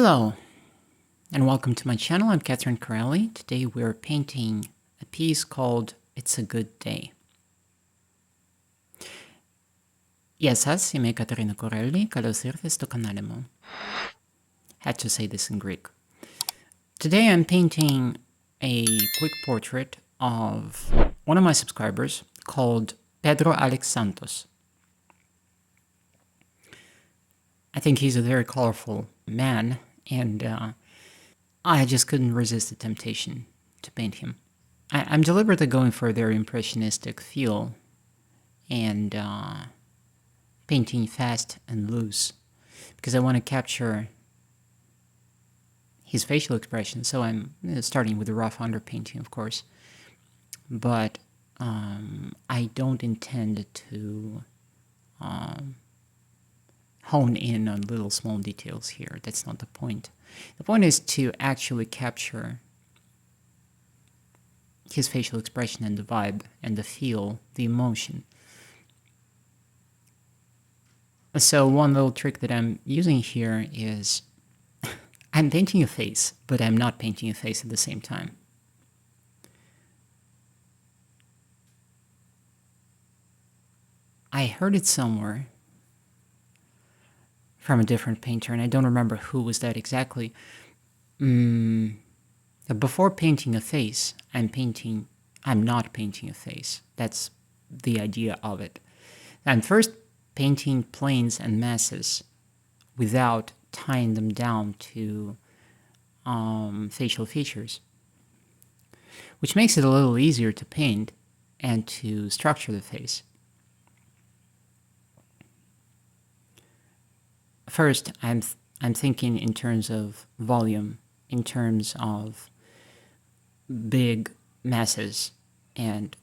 Hello, and welcome to my channel. I'm Corelli. Today we're painting a piece called It's a Good Day. Γεια σας, είμαι η Κατερίνα Corelli. Καλώς ήρθατε στο κανάλι μου. Had to say this in Greek. Today I'm painting a quick portrait of one of my subscribers called Pedro Alex Santos. I think he's a very colorful man, and I just couldn't resist the temptation to paint him. I'm deliberately going for a very impressionistic feel and painting fast and loose because I want to capture his facial expression. So I'm starting with a rough underpainting, of course, but I don't intend to hone in on little small details here. That's not the point. The point is to actually capture his facial expression and the vibe and the feel, the emotion. So one little trick that I'm using here is I'm painting a face, but I'm not painting a face at the same time. I heard it somewhere from a different painter, and I don't remember who was that exactly. Before painting a face, I'm not painting a face. That's the idea of it. I'm first painting planes and masses without tying them down to facial features, which makes it a little easier to paint and to structure the face. First, I'm thinking in terms of volume, in terms of big masses and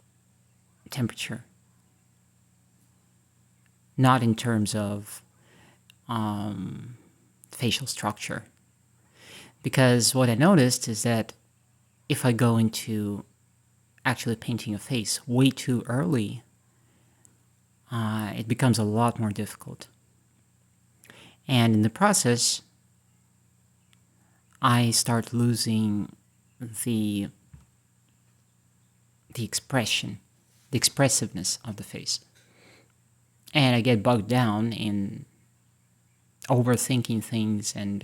temperature, not in terms of facial structure. Because what I noticed is that if I go into actually painting a face way too early, it becomes a lot more difficult. And in the process, I start losing the expression, the expressiveness of the face. And I get bogged down in overthinking things and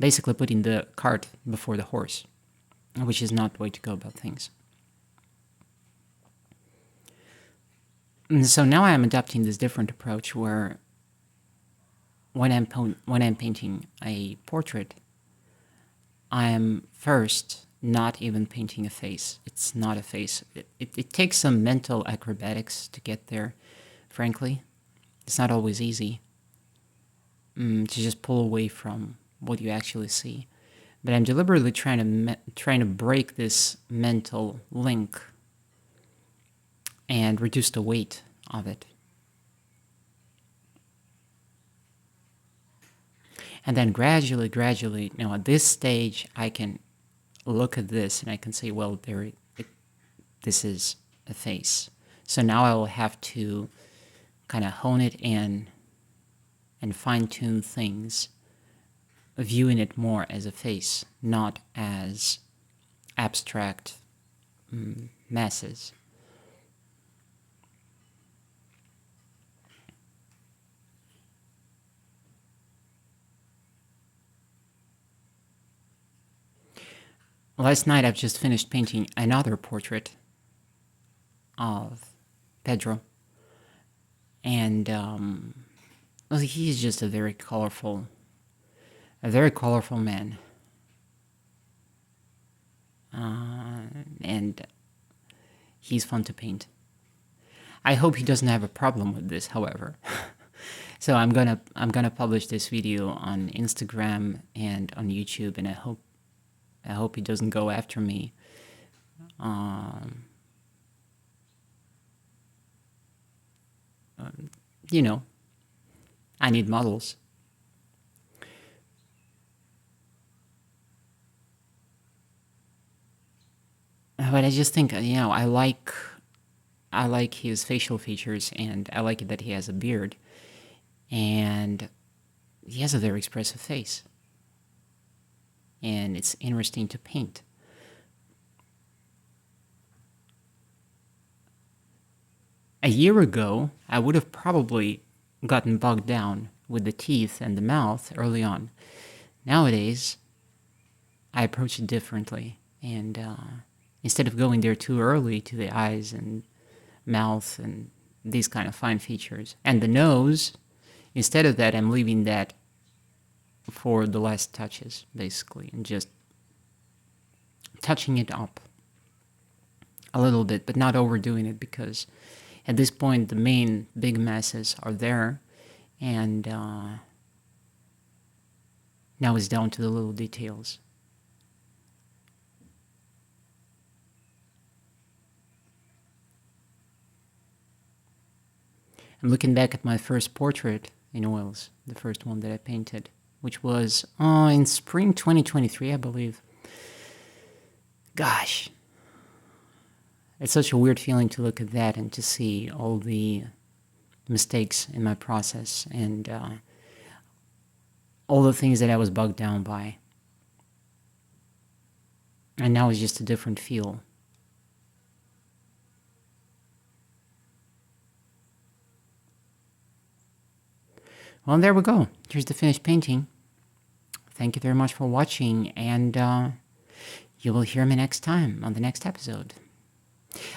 basically putting the cart before the horse, which is not the way to go about things. And so now I'm adopting this different approach where when I'm painting a portrait, I'm first not even painting a face. It's not a face. It takes some mental acrobatics to get there, frankly. It's not always easy to just pull away from what you actually see. But I'm deliberately trying to break this mental link and reduce the weight of it. And then gradually, now at this stage, I can look at this and I can say, well, this is a face. So now I will have to kind of hone it in and fine-tune things, viewing it more as a face, not as abstract masses. Last night I've just finished painting another portrait of Pedro, and well, he's just a very colorful man, and he's fun to paint. I hope he doesn't have a problem with this, however. So I'm gonna publish this video on Instagram and on YouTube, and I hope he doesn't go after me. You know, I need models. But I just think, you know, I like his facial features, and I like it that he has a beard. And he has a very expressive face. And it's interesting to paint. A year ago, I would have probably gotten bogged down with the teeth and the mouth early on. Nowadays, I approach it differently. And instead of going there too early to the eyes and mouth and these kind of fine features, and the nose, instead of that, I'm leaving that for the last touches, basically, and just touching it up a little bit, but not overdoing it, because at this point the main big masses are there, and now it's down to the little details. I'm looking back at my first portrait in oils, the first one that I painted, which was in spring 2023, I believe. Gosh, it's such a weird feeling to look at that and to see all the mistakes in my process and all the things that I was bogged down by. And now it's just a different feel. Well, there we go. Here's the finished painting. Thank you very much for watching, and you will hear me next time on the next episode.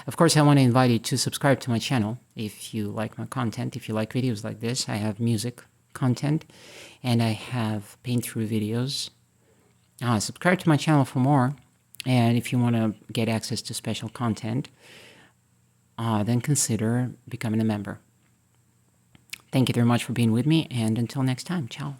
Of course, I want to invite you to subscribe to my channel if you like my content, if you like videos like this. I have music content, and I have paint-through videos. Subscribe to my channel for more, and if you want to get access to special content, then consider becoming a member. Thank you very much for being with me, and until next time, ciao.